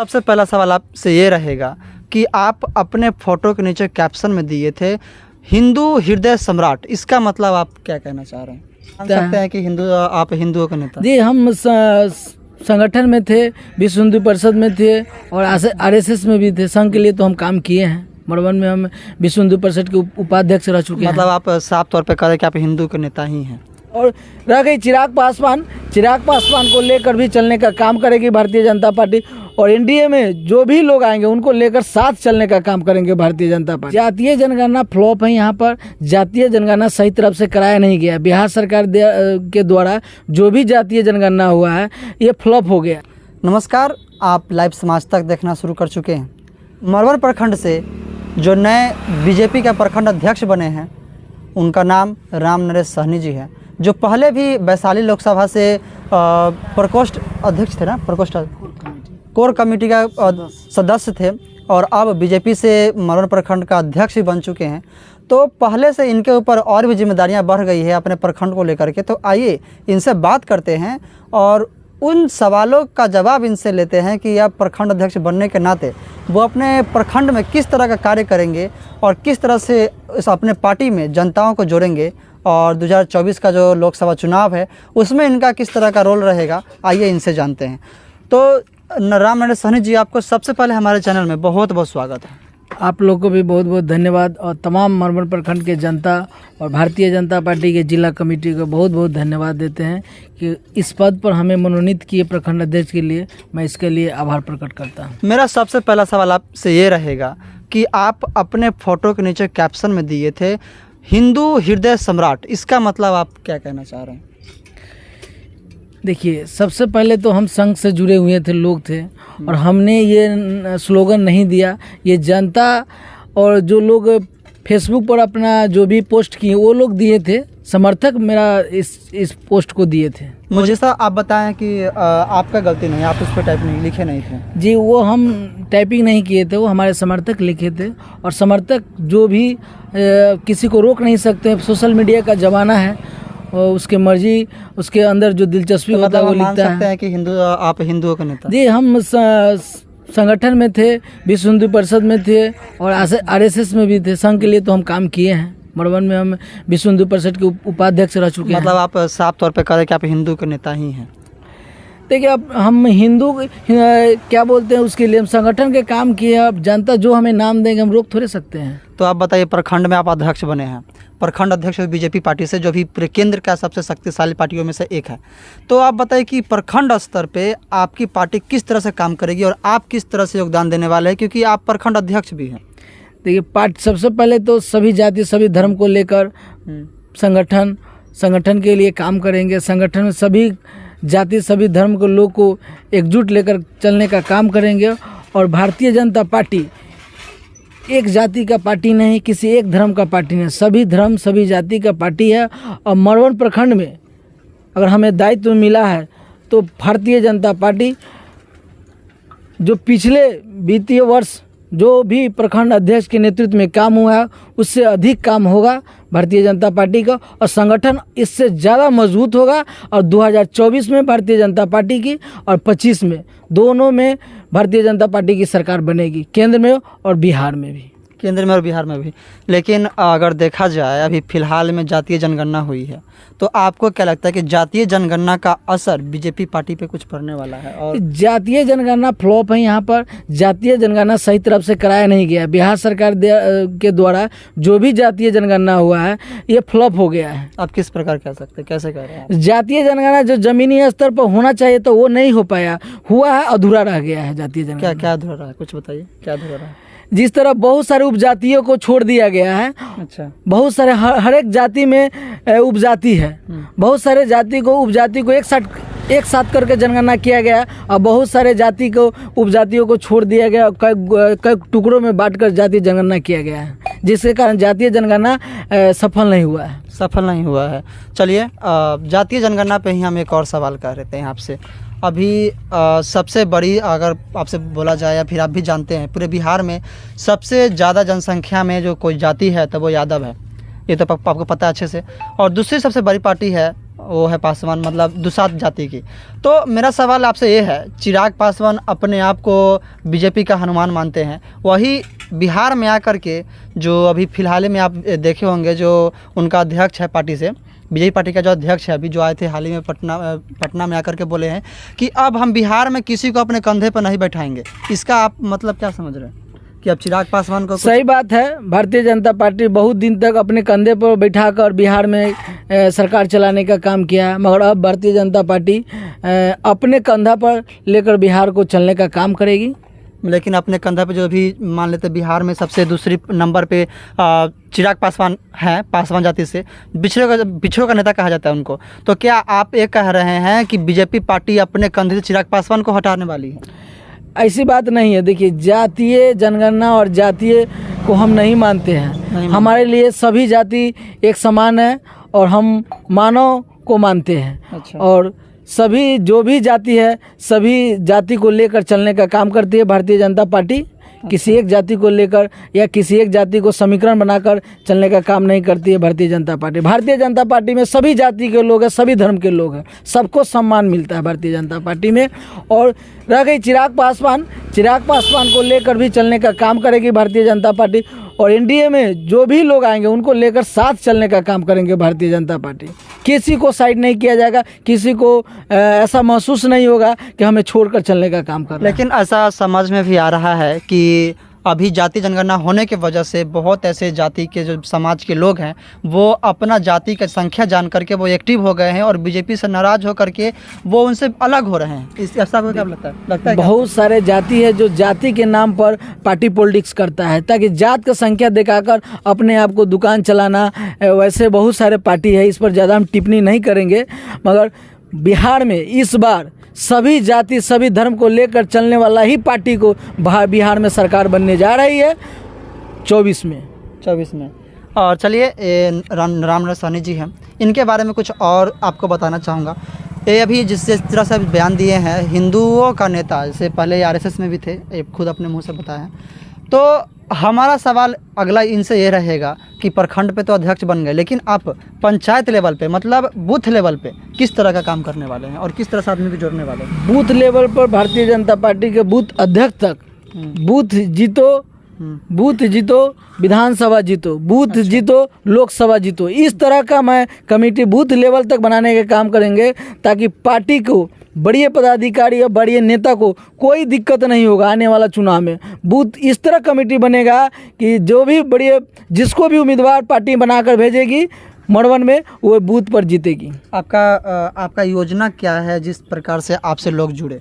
सबसे पहला सवाल आपसे ये रहेगा कि आप अपने फ़ोटो के नीचे कैप्शन में दिए थे हिंदू हृदय सम्राट, इसका मतलब आप क्या कहना चाह रहे हैं? मान सकते हैं कि आप हिंदुओं के नेता? जी, हम संगठन में थे, विश्व हिंदू परिषद में थे और आरएसएस में भी थे। संघ के लिए तो हम काम किए हैं। मड़वन में हम विश्व हिंदू परिषद के उपाध्यक्ष रह चुके हैं। मतलब आप साफ तौर पे कह रहे हैं कि आप हिंदू के नेता ही हैं। और रह गई चिराग पासवान को लेकर भी चलने का काम करेगी भारतीय जनता पार्टी, और एनडीए में जो भी लोग आएंगे उनको लेकर साथ चलने का काम करेंगे भारतीय जनता पार्टी। जातीय जनगणना फ्लॉप है। यहाँ पर जातीय जनगणना सही तरफ से कराया नहीं गया। बिहार सरकार के द्वारा जो भी जातीय जनगणना हुआ है ये फ्लॉप हो गया। नमस्कार, आप लाइव समाज तक देखना शुरू कर चुके हैं। मड़वन प्रखंड से जो नए बीजेपी का प्रखंड अध्यक्ष बने हैं उनका नाम राम नरेश सहनी जी है, जो पहले भी वैशाली लोकसभा से प्रकोष्ठ अध्यक्ष थे ना, प्रकोष्ठ कोर कमेटी का सदस्य थे और अब बीजेपी से मड़वन प्रखंड का अध्यक्ष भी बन चुके हैं। तो पहले से इनके ऊपर और भी जिम्मेदारियां बढ़ गई है अपने प्रखंड को लेकर के। तो आइए इनसे बात करते हैं और उन सवालों का जवाब इनसे लेते हैं कि अब प्रखंड अध्यक्ष बनने के नाते वो अपने प्रखंड में किस तरह का कार्य करेंगे और किस तरह से अपने पार्टी में जनताओं को जोड़ेंगे, और 2024 का जो लोकसभा चुनाव है उसमें इनका किस तरह का रोल रहेगा। आइए इनसे जानते हैं। तो राम नरेश सहनी जी, आपको सबसे पहले हमारे चैनल में बहुत बहुत स्वागत है। आप लोग को भी बहुत बहुत धन्यवाद, और तमाम मड़वन प्रखंड के जनता और भारतीय जनता पार्टी के जिला कमेटी को बहुत बहुत धन्यवाद देते हैं कि इस पद पर हमें मनोनीत किए प्रखंड अध्यक्ष के लिए। मैं इसके लिए आभार प्रकट करता हूं। मेरा सबसे पहला सवाल आपसे ये रहेगा कि आप अपने फ़ोटो के नीचे कैप्शन में दिए थे हिंदू हृदय सम्राट, इसका मतलब आप क्या कहना चाह रहे हैं? देखिए, सबसे पहले तो हम संघ से जुड़े हुए थे, लोग थे, और हमने ये स्लोगन नहीं दिया। ये जनता और जो लोग फेसबुक पर अपना जो भी पोस्ट किए वो लोग दिए थे, समर्थक मेरा इस पोस्ट को दिए थे। मुझे सर आप बताएं कि आपका गलती नहीं, आप उस पर टाइप नहीं लिखे नहीं थे? जी, वो हम टाइपिंग नहीं किए थे, वो हमारे समर्थक लिखे थे। और समर्थक जो भी किसी को रोक नहीं सकते। सोशल मीडिया का ज़माना है और उसके मर्जी, उसके अंदर जो दिलचस्पी होता है वो लिखता है। मान सकते हैं कि आप हिंदुओं का नेता? जी, हम संगठन में थे, विश्व हिंदू परिषद में थे और आरएसएस में भी थे। संघ के लिए तो हम काम किए हैं। मड़वन में हम विश्व हिंदू परिषद के उपाध्यक्ष रह चुके हैं। मतलब आप साफ तौर पे कह रहे हैं कि आप हिंदू के नेता ही हैं? देखिए, अब हम हिंदू क्या बोलते हैं उसके लिए हम संगठन के काम किए। अब जनता जो हमें नाम देंगे हम रोक थोड़े सकते हैं। तो आप बताइए, प्रखंड में आप अध्यक्ष बने हैं, प्रखंड अध्यक्ष बीजेपी पार्टी से, जो भी केंद्र का सबसे शक्तिशाली पार्टियों में से एक है। तो आप बताइए कि प्रखंड स्तर पे आपकी पार्टी किस तरह से काम करेगी और आप किस तरह से योगदान देने वाले हैं, क्योंकि आप प्रखंड अध्यक्ष भी हैं? देखिए, पार्टी सबसे पहले तो सभी जाति सभी धर्म को लेकर संगठन के लिए काम करेंगे। संगठन में सभी जाति सभी धर्म के लोग को एकजुट लेकर चलने का काम करेंगे। और भारतीय जनता पार्टी एक जाति का पार्टी नहीं, किसी एक धर्म का पार्टी नहीं, सभी धर्म सभी जाति का पार्टी है। और मड़वन प्रखंड में अगर हमें दायित्व मिला है तो भारतीय जनता पार्टी जो पिछले वित्तीय वर्ष जो भी प्रखंड अध्यक्ष के नेतृत्व में काम हुआ है उससे अधिक काम होगा भारतीय जनता पार्टी का, और संगठन इससे ज़्यादा मजबूत होगा। और 2024 में भारतीय जनता पार्टी की और 25 में दोनों में भारतीय जनता पार्टी की सरकार बनेगी, केंद्र में और बिहार में भी। केंद्र में और बिहार में भी। लेकिन अगर देखा जाए अभी फ़िलहाल में जातीय जनगणना हुई है, तो आपको क्या लगता है कि जातीय जनगणना का असर बीजेपी पार्टी पे कुछ पड़ने वाला है? और जातीय जनगणना फ्लॉप है। यहाँ पर जातीय जनगणना सही तरफ से कराया नहीं गया। बिहार सरकार के द्वारा जो भी जातीय जनगणना हुआ है ये फ्लॉप हो गया है। आप किस प्रकार कह सकते हैं, कैसे कह रहे हैं? जातीय जनगणना जो जमीनी स्तर पर होना चाहिए तो वो नहीं हो पाया, हुआ है, अधूरा रह गया है जातीय जनगणना। क्या अधूरा रहा है, कुछ बताइए, क्या अधूरा रहा है? जिस तरह बहुत सारे उपजातियों को छोड़ दिया गया है। अच्छा। बहुत सारे हर एक जाति में उपजाति है, बहुत सारे जाति को उपजाति को एक साथ करके जनगणना किया गया और बहुत सारे जाति को उपजातियों को छोड़ दिया गया, कई टुकड़ों में बांटकर जातीय जनगणना किया गया है, जिसके कारण जातीय जनगणना सफल नहीं हुआ है। चलिए, जातीय जनगणना पे ही हम एक और सवाल कर रहे थे आपसे। अभी सबसे बड़ी, अगर आपसे बोला जाए या फिर आप भी जानते हैं, पूरे बिहार में सबसे ज़्यादा जनसंख्या में जो कोई जाति है तो वो यादव है, ये तो आपको पता है अच्छे से। और दूसरी सबसे बड़ी पार्टी है वो है पासवान, मतलब दुसाध जाति की। तो मेरा सवाल आपसे ये है, चिराग पासवान अपने आप को बीजेपी का हनुमान मानते हैं, वही बिहार में आकर के जो अभी फ़िलहाल में आप देखे होंगे जो उनका अध्यक्ष है पार्टी से, बीजेपी पार्टी का जो अध्यक्ष है अभी जो आए थे हाल ही में पटना में आकर के बोले हैं कि अब हम बिहार में किसी को अपने कंधे पर नहीं बैठाएंगे। इसका आप मतलब क्या समझ रहे हैं कि अब चिराग पासवान को सही बात है। भारतीय जनता पार्टी बहुत दिन तक अपने कंधे पर बैठाकर बिहार में सरकार चलाने का काम किया, मगर अब भारतीय जनता पार्टी अपने कंधा पर लेकर बिहार को चलने का काम करेगी। लेकिन अपने कंधा पे जो भी मान लेते बिहार में सबसे दूसरी नंबर पे चिराग पासवान हैं, पासवान जाति से पिछड़ों का नेता कहा जाता है उनको, तो क्या आप ये कह रहे हैं कि बीजेपी पार्टी अपने कंधे से चिराग पासवान को हटाने वाली है? ऐसी बात नहीं है। देखिए, जातीय जनगणना और जातीय को हम नहीं मानते हैं। हमारे लिए सभी जाति एक समान है और हम मानव को मानते हैं। अच्छा। और सभी जो भी जाति है सभी जाति को लेकर चलने का काम करती है भारतीय जनता पार्टी। किसी एक जाति को लेकर या किसी एक जाति को समीकरण बनाकर चलने का काम नहीं करती है भारतीय जनता पार्टी। भारतीय जनता पार्टी में सभी जाति के लोग हैं, सभी धर्म के लोग हैं, सबको सम्मान मिलता है भारतीय जनता पार्टी में। और रह गई चिराग पासवान को लेकर भी चलने का काम करेगी भारतीय जनता पार्टी। और एनडीए में जो भी लोग आएंगे उनको लेकर साथ चलने का काम करेंगे भारतीय जनता पार्टी। किसी को साइड नहीं किया जाएगा, किसी को ऐसा महसूस नहीं होगा कि हमें छोड़कर चलने का काम कर रहा है। लेकिन ऐसा समझ में भी आ रहा है कि अभी जाति जनगणना होने की वजह से बहुत ऐसे जाति के जो समाज के लोग हैं वो अपना जाति की संख्या जान करके वो एक्टिव हो गए हैं और बीजेपी से नाराज़ हो करके वो उनसे अलग हो रहे हैं। इस ऐसा को क्या लगता है? बहुत सारे जाति है जो जाति के नाम पर पार्टी पॉलिटिक्स करता है ताकि जात का संख्या दिखाकर अपने आप को दुकान चलाना। वैसे बहुत सारे पार्टी है, इस पर ज़्यादा हम टिप्पणी नहीं करेंगे, मगर बिहार में इस बार सभी जाति सभी धर्म को लेकर चलने वाला ही पार्टी को बिहार में सरकार बनने जा रही है 24 में। और चलिए रामनरेश सहनी जी हैं, इनके बारे में कुछ और आपको बताना चाहूँगा। ये अभी जिस तरह से बयान दिए हैं, हिंदुओं का नेता, जैसे पहले आरएसएस में भी थे, ये खुद अपने मुंह से बताया है। तो हमारा सवाल अगला इनसे ये रहेगा कि प्रखंड पे तो अध्यक्ष बन गए, लेकिन आप पंचायत लेवल पे मतलब बूथ लेवल पे किस तरह का काम करने वाले हैं और किस तरह से आदमी को जोड़ने वाले हैं? बूथ लेवल पर भारतीय जनता पार्टी के बूथ अध्यक्ष तक बूथ जीतो विधानसभा जीतो, बूथ जीतो लोकसभा जीतो, इस तरह का मैं कमेटी बूथ लेवल तक बनाने का काम करेंगे ताकि पार्टी को बड़े पदाधिकारी या बड़े नेता को कोई दिक्कत नहीं होगा आने वाला चुनाव में। बूथ इस तरह कमेटी बनेगा कि जो भी जिसको भी उम्मीदवार पार्टी बनाकर भेजेगी मड़वन में वो बूथ पर जीतेगी। आपका योजना क्या है जिस प्रकार से आपसे लोग जुड़े?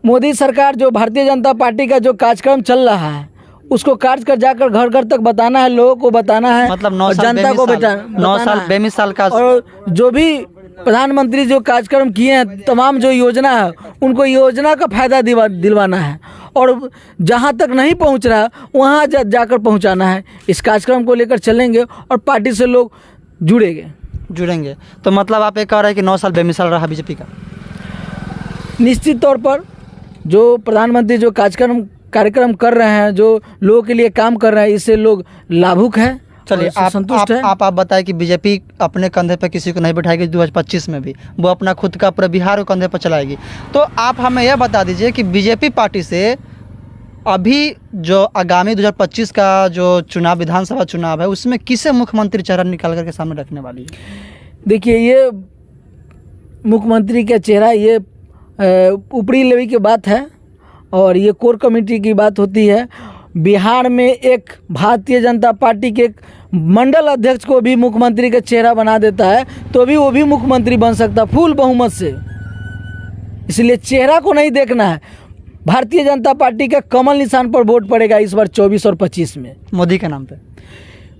मोदी सरकार जो भारतीय जनता पार्टी का जो कार्यक्रम चल रहा है उसको कार्य कर जाकर घर घर तक बताना है, लोगों को बताना है, मतलब 9 साल जनता को 9 साल बेमिसाल का। और जो भी प्रधानमंत्री जो कार्यक्रम किए हैं तमाम जो योजना है उनको योजना का फायदा दिलवाना है और जहां तक नहीं पहुंच रहा वहां जाकर पहुंचाना है। इस कार्यक्रम को लेकर चलेंगे और पार्टी से लोग जुड़ेंगे। तो मतलब आप ये कह रहे हैं कि 9 साल बेमिसाल रहा बीजेपी का? निश्चित तौर पर जो प्रधानमंत्री जो कार्यक्रम कर रहे हैं, जो लोगों के लिए काम कर रहे हैं, इससे लोग लाभुक हैं। चलिए संतुष्ट है। आप बताएं कि बीजेपी अपने कंधे पर किसी को नहीं बिठाएगी 2025 में भी, वो अपना खुद का पूरा बिहार को कंधे पर चलाएगी। तो आप हमें यह बता दीजिए कि बीजेपी पार्टी से अभी जो आगामी 2025 का जो चुनाव विधानसभा चुनाव है उसमें किसे मुख्यमंत्री चेहरा निकाल करके सामने रखने वाली है? देखिए, ये मुख्यमंत्री का चेहरा ये ऊपरी लेवल की बात है और ये कोर कमेटी की बात होती है। बिहार में एक भारतीय जनता पार्टी के एक मंडल अध्यक्ष को भी मुख्यमंत्री का चेहरा बना देता है तो भी वो भी मुख्यमंत्री बन सकता फुल बहुमत से। इसलिए चेहरा को नहीं देखना है, भारतीय जनता पार्टी का कमल निशान पर वोट पड़ेगा इस बार 24 और 25 में। मोदी के नाम पे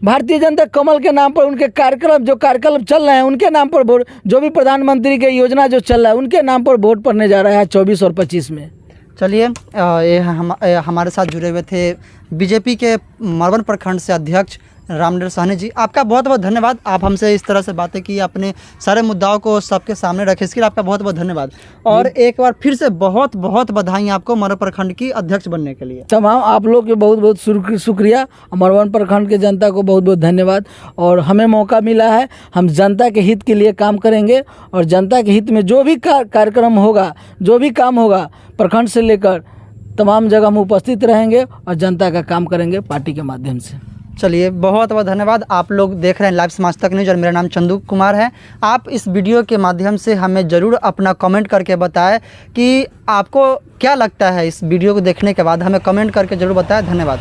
भारतीय जनता कमल के नाम पर उनके कार्यक्रम चल रहे हैं उनके नाम पर वोट, जो भी प्रधानमंत्री के योजना जो चल रहा है उनके नाम पर वोट पड़ने जा रहा है 24 और 25 में। चलिए, ये हमारे साथ जुड़े हुए थे बीजेपी के मरवन प्रखंड से अध्यक्ष रामनरेश सहनी जी, आपका बहुत बहुत धन्यवाद। आप हमसे इस तरह से बातें की, अपने सारे मुद्दाओं को सबके सामने रखे, इसके लिए आपका बहुत बहुत धन्यवाद। और एक बार फिर से बहुत बहुत बधाई आपको मरवर प्रखंड की अध्यक्ष बनने के लिए। तमाम आप लोग के बहुत बहुत शुक्रिया, मरवन प्रखंड के जनता को बहुत बहुत धन्यवाद। और हमें मौका मिला है, हम जनता के हित के लिए काम करेंगे और जनता के हित में जो भी कार्यक्रम होगा, जो भी काम होगा, प्रखंड से लेकर तमाम जगह हम उपस्थित रहेंगे और जनता का काम करेंगे पार्टी के माध्यम से। चलिए, बहुत बहुत धन्यवाद। आप लोग देख रहे हैं लाइव समाज तक न्यूज़ और मेरा नाम चंदू कुमार है। आप इस वीडियो के माध्यम से हमें ज़रूर अपना कमेंट करके बताएं कि आपको क्या लगता है। इस वीडियो को देखने के बाद हमें कमेंट करके ज़रूर बताएं। धन्यवाद।